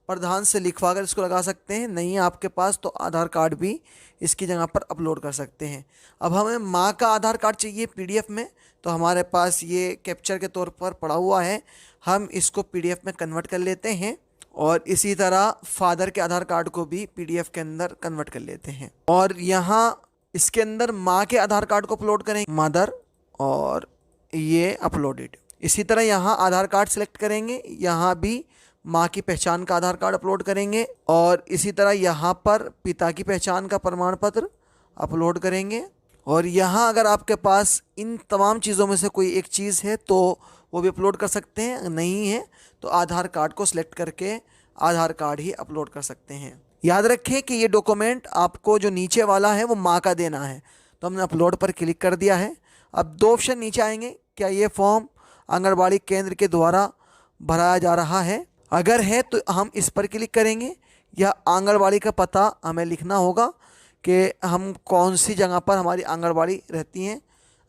प्रधान से लिखवा कर इसको लगा सकते हैं। नहीं है आपके पास तो आधार कार्ड भी इसकी जगह पर अपलोड कर सकते हैं। अब हमें माँ का आधार कार्ड चाहिए PDF में, तो हमारे पास ये कैप्चर के तौर पर पड़ा हुआ है। हम इसको PDF में कन्वर्ट कर लेते हैं और इसी तरह फादर के आधार कार्ड को भी पीडीएफ के अंदर कन्वर्ट कर लेते हैं। और यहाँ इसके अंदर माँ के आधार कार्ड को अपलोड करेंगे, मदर, और ये अपलोडेड। इसी तरह यहाँ आधार कार्ड सेलेक्ट करेंगे, यहाँ भी माँ की पहचान का आधार कार्ड अपलोड करेंगे, और इसी तरह यहाँ पर पिता की पहचान का प्रमाण पत्र अपलोड करेंगे। और यहाँ अगर आपके पास इन तमाम चीज़ों में से कोई एक चीज़ है तो वो भी अपलोड कर सकते हैं, नहीं है तो आधार कार्ड को सिलेक्ट करके आधार कार्ड ही अपलोड कर सकते हैं। याद रखें कि ये डॉक्यूमेंट आपको जो नीचे वाला है वो माँ का देना है। तो हमने अपलोड पर क्लिक कर दिया है। अब दो ऑप्शन नीचे आएंगे, क्या ये फॉर्म आंगनबाड़ी केंद्र के द्वारा भराया जा रहा है, अगर है तो हम इस पर क्लिक करेंगे, या आंगनबाड़ी का पता हमें लिखना होगा कि हम कौन सी जगह पर हमारी आंगनबाड़ी रहती हैं।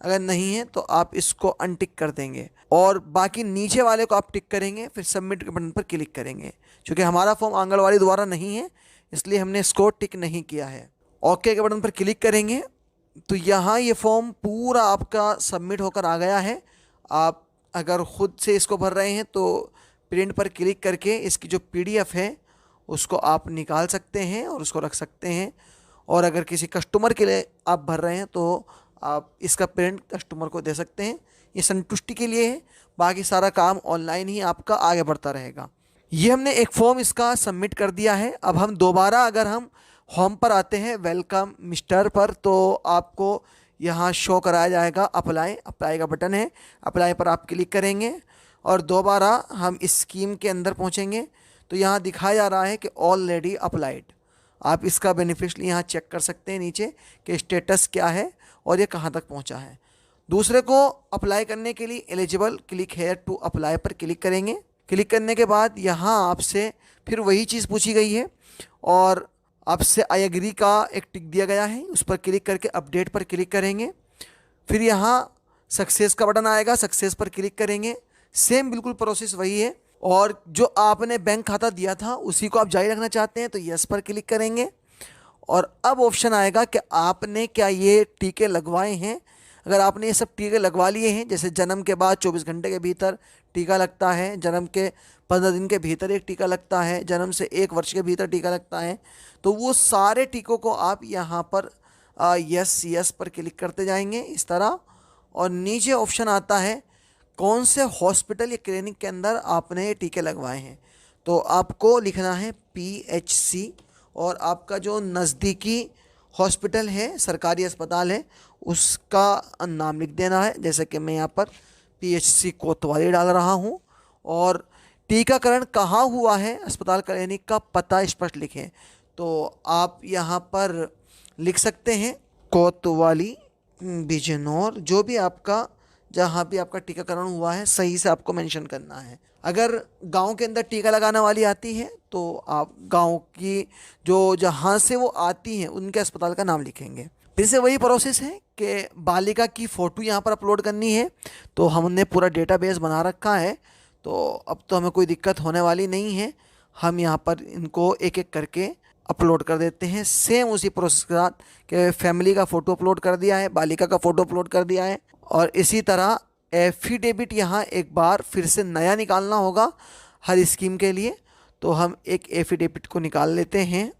अगर नहीं है तो आप इसको अनटिक कर देंगे और बाकी नीचे वाले को आप टिक करेंगे, फिर सबमिट के बटन पर क्लिक करेंगे। क्योंकि हमारा फॉर्म आंगनबाड़ी द्वारा नहीं है इसलिए हमने इसको टिक नहीं किया है। ओके के बटन पर क्लिक करेंगे तो यहाँ ये फॉर्म पूरा आपका सबमिट होकर आ गया है। आप अगर ख़ुद से इसको भर रहे हैं तो प्रिंट पर क्लिक करके इसकी जो पीडीएफ है उसको आप निकाल सकते हैं और उसको रख सकते हैं। और अगर किसी कस्टमर के लिए आप भर रहे हैं तो आप इसका प्रिंट कस्टमर को दे सकते हैं। ये संतुष्टि के लिए है, बाकी सारा काम ऑनलाइन ही आपका आगे बढ़ता रहेगा। ये हमने एक फॉर्म इसका सबमिट कर दिया है। अब हम दोबारा अगर हम होम पर आते हैं, वेलकम मिस्टर पर, तो आपको यहाँ शो कराया जाएगा अप्लाई का बटन है, अप्लाई पर आप क्लिक करेंगे और दोबारा हम इस स्कीम के अंदर पहुँचेंगे तो यहाँ दिखाया जा रहा है कि ऑलरेडी अप्लाइड। आप इसका बेनिफिशियरी यहाँ चेक कर सकते हैं नीचे कि स्टेटस क्या है और ये कहाँ तक पहुँचा है। दूसरे को अप्लाई करने के लिए eligible click here to apply पर क्लिक करेंगे। क्लिक करने के बाद यहाँ आपसे फिर वही चीज़ पूछी गई है और आपसे आई एग्री का एक टिक दिया गया है, उस पर क्लिक करके अपडेट पर क्लिक करेंगे। फिर यहाँ सक्सेस का बटन आएगा, सक्सेस पर क्लिक करेंगे। सेम बिल्कुल प्रोसेस वही है और जो आपने बैंक खाता दिया था उसी को आप जारी रखना चाहते हैं तो यस पर क्लिक करेंगे। और अब ऑप्शन आएगा कि आपने क्या ये टीके लगवाए हैं। अगर आपने ये सब टीके लगवा लिए हैं, जैसे जन्म के बाद 24 घंटे के भीतर टीका लगता है, जन्म के 15 दिन के भीतर एक टीका लगता है, जन्म से 1 वर्ष के भीतर टीका लगता है, तो वो सारे टीकों को आप यहाँ पर यस पर क्लिक करते जाएंगे इस तरह। और नीचे ऑप्शन आता है कौन से हॉस्पिटल या क्लिनिक के अंदर आपने ये टीके लगवाए हैं, तो आपको लिखना है PHC और आपका जो नज़दीकी हॉस्पिटल है, सरकारी अस्पताल है, उसका नाम लिख देना है। जैसे कि मैं यहाँ पर PHC कोतवाली डाल रहा हूँ और टीकाकरण कहाँ हुआ है, अस्पताल क्लिनिक का पता स्पष्ट लिखें। तो आप यहाँ पर लिख सकते हैं कोतवाली बिजनौर, जो भी आपका जहाँ भी आपका टीकाकरण हुआ है सही से आपको मेंशन करना है। अगर गांव के अंदर टीका लगाने वाली आती है तो आप गांव की जो जहाँ से वो आती हैं उनके अस्पताल का नाम लिखेंगे। फिर से वही प्रोसेस है कि बालिका की फ़ोटो यहाँ पर अपलोड करनी है। तो हमने पूरा डेटाबेस बना रखा है तो अब तो हमें कोई दिक्कत होने वाली नहीं है। हम यहाँ पर इनको एक एक करके अपलोड कर देते हैं। सेम उसी प्रोसेस के साथ कि फैमिली का फ़ोटो अपलोड कर दिया है, बालिका का फ़ोटो अपलोड कर दिया है और इसी तरह एफिडेविट यहाँ एक बार फिर से नया निकालना होगा हर स्कीम के लिए। तो हम एक एफिडेविट को निकाल लेते हैं।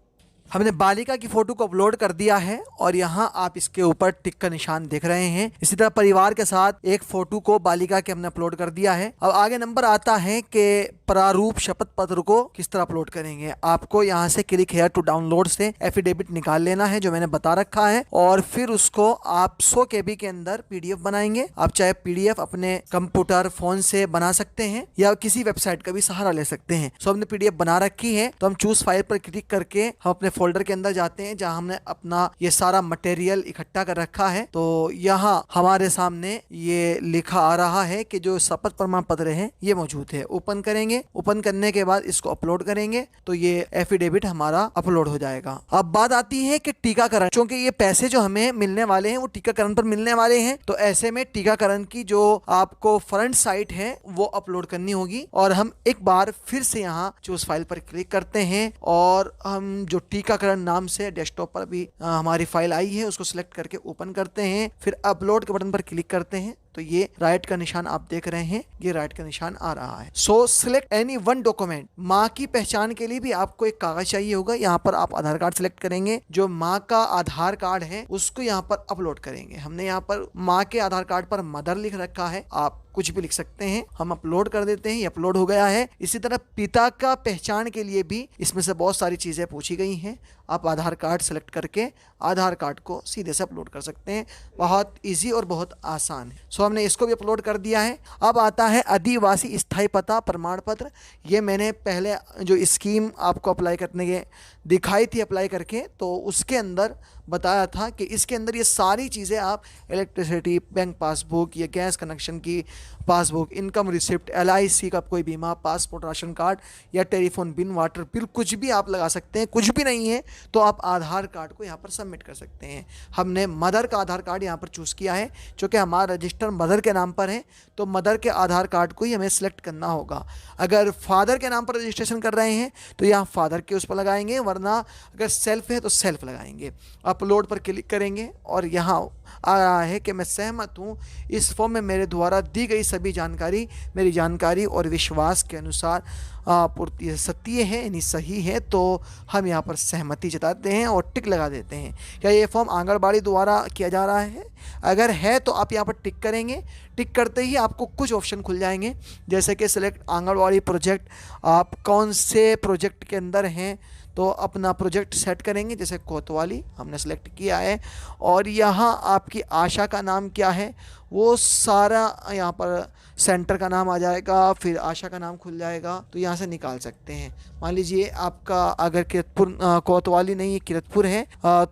हमने बालिका की फ़ोटो को अपलोड कर दिया है और यहाँ आप इसके ऊपर टिक का निशान देख रहे हैं। इसी तरह परिवार के साथ एक फ़ोटो को बालिका के हमने अपलोड कर दिया है। अब आगे नंबर आता है कि प्रारूप शपथ पत्र को किस तरह अपलोड करेंगे। आपको यहाँ से क्लिक हेयर टू डाउनलोड से एफिडेविट निकाल लेना है जो मैंने बता रखा है और फिर उसको आप 100 KB के अंदर PDF बनाएंगे। आप चाहे PDF अपने कंप्यूटर फ़ोन से बना सकते हैं या किसी वेबसाइट का भी सहारा ले सकते हैं। सो हमने PDF बना रखी है तो हम चूज़ फाइल पर क्लिक करके हम अपने फोल्डर के अंदर जाते हैं जहां हमने अपना ये सारा मटेरियल इकट्ठा कर रखा है। तो यहाँ हमारे सामने ये लिखा आ रहा है कि जो शपथ प्रमाण पत्र है ये मौजूद है। ओपन करेंगे, ओपन करने के बाद इसको अपलोड करेंगे तो ये एफिडेविट हमारा अपलोड हो जाएगा। अब बात आती है कि टीकाकरण, क्योंकि ये पैसे जो हमें मिलने वाले हैं वो टीकाकरण पर मिलने वाले हैं तो ऐसे में टीकाकरण की जो आपको फ्रंट साइट है वो अपलोड करनी होगी। और हम एक बार फिर से यहाँ चूज फाइल पर क्लिक करते हैं और हम जो टीकाकरण नाम से डेस्कटॉप पर भी हमारी फाइल आई है उसको सिलेक्ट करके ओपन करते हैं। फिर अपलोड के बटन पर क्लिक करते हैं तो ये राइट का निशान आप देख रहे हैं, ये राइट का निशान आ रहा है। सो सिलेक्ट एनी वन डॉक्यूमेंट। माँ की पहचान के लिए भी आपको एक कागज चाहिए होगा। यहाँ पर आप आधार कार्ड सिलेक्ट करेंगे, जो माँ का आधार कार्ड है उसको यहाँ पर अपलोड करेंगे। हमने यहाँ पर माँ के आधार कार्ड पर मदर लिख रखा है, आप कुछ भी लिख सकते हैं, हम अपलोड कर देते हैं, ये अपलोड हो गया है। इसी तरह पिता का पहचान के लिए भी इसमें से बहुत सारी चीज़ें पूछी गई हैं। आप आधार कार्ड सेलेक्ट करके आधार कार्ड को सीधे से अपलोड कर सकते हैं, बहुत इजी और बहुत आसान है। सो हमने इसको भी अपलोड कर दिया है। अब आता है आदिवासी स्थायी पता प्रमाण पत्र। ये मैंने पहले जो स्कीम आपको अप्लाई करने के दिखाई थी अप्लाई करके, तो उसके अंदर बताया था कि इसके अंदर ये सारी चीज़ें आप इलेक्ट्रिसिटी, बैंक पासबुक, या गैस कनेक्शन की पासबुक, इनकम रिसिप्ट, LIC का कोई बीमा, पासपोर्ट, राशन कार्ड या टेलीफोन बिल, वाटर बिल, कुछ भी आप लगा सकते हैं। कुछ भी नहीं है तो आप आधार कार्ड को यहाँ पर सबमिट कर सकते हैं। हमने मदर का आधार कार्ड यहाँ पर चूज़ किया है, चूँकि हमारा रजिस्टर मदर के नाम पर है तो मदर के आधार कार्ड को ही हमें सेलेक्ट करना होगा। अगर फादर के नाम पर रजिस्ट्रेशन कर रहे हैं तो यहाँ फादर के उस पर लगाएंगे, वरना अगर सेल्फ है तो सेल्फ लगाएंगे। अपलोड पर क्लिक करेंगे और यहाँ आ रहा है कि मैं सहमत हूँ, इस फॉर्म में मेरे द्वारा दी गई सभी जानकारी मेरी जानकारी और विश्वास के अनुसार पूर्ति सत्य है, यानी सही है। तो हम यहाँ पर सहमति जताते हैं और टिक लगा देते हैं। क्या ये फॉर्म आंगनबाड़ी द्वारा किया जा रहा है? अगर है तो आप यहाँ पर टिक करेंगे। टिक करते ही आपको कुछ ऑप्शन खुल जाएंगे, जैसे कि सिलेक्ट आंगनबाड़ी प्रोजेक्ट। आप कौन से प्रोजेक्ट के अंदर हैं तो अपना प्रोजेक्ट सेट करेंगे, जैसे कोतवाली हमने सेलेक्ट किया है। और यहाँ आपकी आशा का नाम क्या है वो सारा यहाँ पर सेंटर का नाम आ जाएगा, फिर आशा का नाम खुल जाएगा, तो यहाँ से निकाल सकते हैं। मान लीजिए आपका अगर किरतपुर कोतवाली नहीं किरतपुर है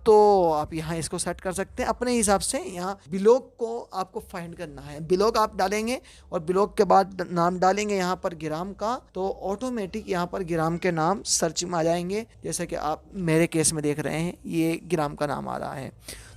तो आप यहाँ इसको सेट कर सकते हैं अपने हिसाब से। यहाँ ब्लॉक को आपको फाइंड करना है, ब्लॉक आप डालेंगे और ब्लॉक के बाद नाम डालेंगे यहाँ पर ग्राम का, तो ऑटोमेटिक यहाँ पर ग्राम के नाम सर्च में आ जाएंगे। जैसे कि आप मेरे केस में देख रहे हैं ये ग्राम का नाम आ रहा है।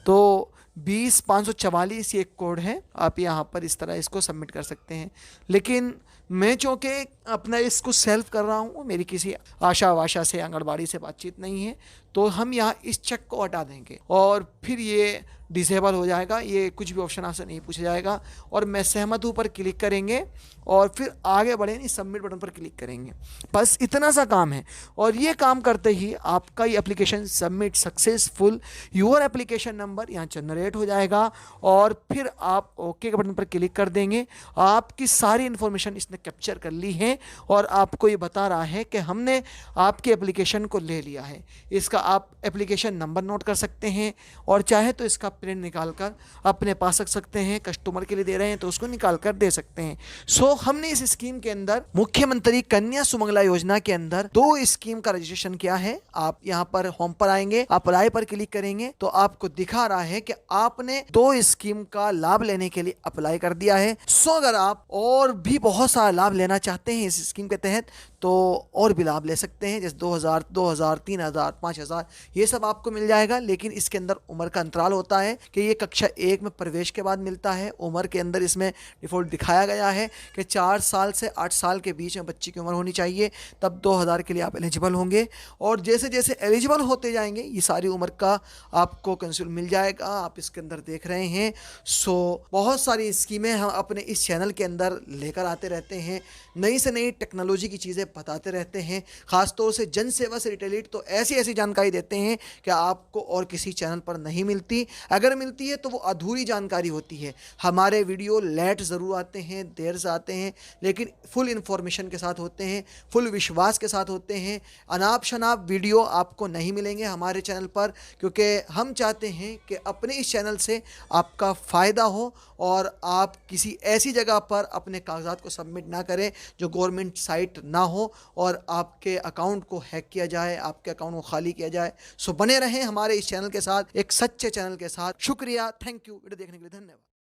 तो 20,544 ये एक कोड है, आप यहाँ पर इस तरह इसको सबमिट कर सकते हैं। लेकिन मैं चूँकि अपना इसको सेल्फ कर रहा हूँ, मेरी किसी आशा वाशा से आंगनबाड़ी से बातचीत नहीं है, तो हम यहाँ इस चेक को हटा देंगे और फिर ये डिसेबल हो जाएगा, ये कुछ भी ऑप्शन आपसे नहीं पूछा जाएगा। और मैं सहमत हूँ पर क्लिक करेंगे और फिर आगे बढ़े नहीं सबमिट बटन पर क्लिक करेंगे। बस इतना सा काम है और ये काम करते ही आपका ये application submit successful, your application number यहाँ जनरेट हो जाएगा और फिर आप ओके के बटन पर क्लिक कर देंगे। आपकी सारी इन्फॉर्मेशन इसने कैप्चर कर ली है और आपको ये बता रहा है कि हमने आपके एप्लीकेशन को ले लिया है। इसका आप एप्लीकेशन नंबर नोट कर सकते हैं और चाहे तो इसका प्रिंट निकाल कर अपने पास रख सकते हैं। कस्टमर के लिए दे रहे हैं तो उसको निकाल कर दे सकते हैं। सो हमने इस स्कीम के अंदर मुख्यमंत्री कन्या सुमंगला योजना के अंदर 2 स्कीम का रजिस्ट्रेशन किया है। आप यहाँ पर होम पर आएंगे, अप्लाई पर क्लिक करेंगे तो आपको दिखा रहा है कि आपने 2 स्कीम का लाभ लेने के लिए अप्लाई कर दिया है। सो अगर आप और भी बहुत सारा लाभ लेना चाहते हैं इस स्कीम के तहत तो और भी लाभ ले सकते हैं, जैसे 2,000, 2,000, 3,000, 5,000 ये सब आपको मिल जाएगा। लेकिन इसके अंदर उम्र का अंतराल होता है कि ये कक्षा 1 में प्रवेश के बाद मिलता है। उम्र के अंदर इसमें डिफ़ॉल्ट दिखाया गया है कि 4 साल से 8 साल के बीच में बच्ची की उम्र होनी चाहिए, तब 2,000 के लिए आप एलिजिबल होंगे। और जैसे जैसे एलिजिबल होते जाएंगे ये सारी उम्र का आपको कंसोल मिल जाएगा, आप इसके अंदर देख रहे हैं। सो बहुत सारी स्कीमें हम अपने इस चैनल के अंदर लेकर आते रहते हैं, नई से नई टेक्नोलॉजी की चीज़ें बताते रहते हैं, ख़ासतौर से जन सेवा से रिलेटेड तो ऐसी ऐसी जानकारी देते हैं कि आपको और किसी चैनल पर नहीं मिलती। अगर मिलती है तो वो अधूरी जानकारी होती है। हमारे वीडियो लेट ज़रूर आते हैं, देर से आते हैं, लेकिन फुल इन्फॉर्मेशन के साथ होते हैं, फुल विश्वास के साथ होते हैं। अनाप शनाप वीडियो आपको नहीं मिलेंगे हमारे चैनल पर, क्योंकि हम चाहते हैं कि अपने इस चैनल से आपका फ़ायदा हो और आप किसी ऐसी जगह पर अपने कागजात को सबमिट ना करें जो गवर्नमेंट साइट ना हो और आपके अकाउंट को हैक किया जाए, आपके अकाउंट को खाली किया जाए। सो बने रहें हमारे इस चैनल के साथ, एक सच्चे चैनल के साथ। शुक्रिया, थैंक यू। वीडियो देखने के लिए धन्यवाद।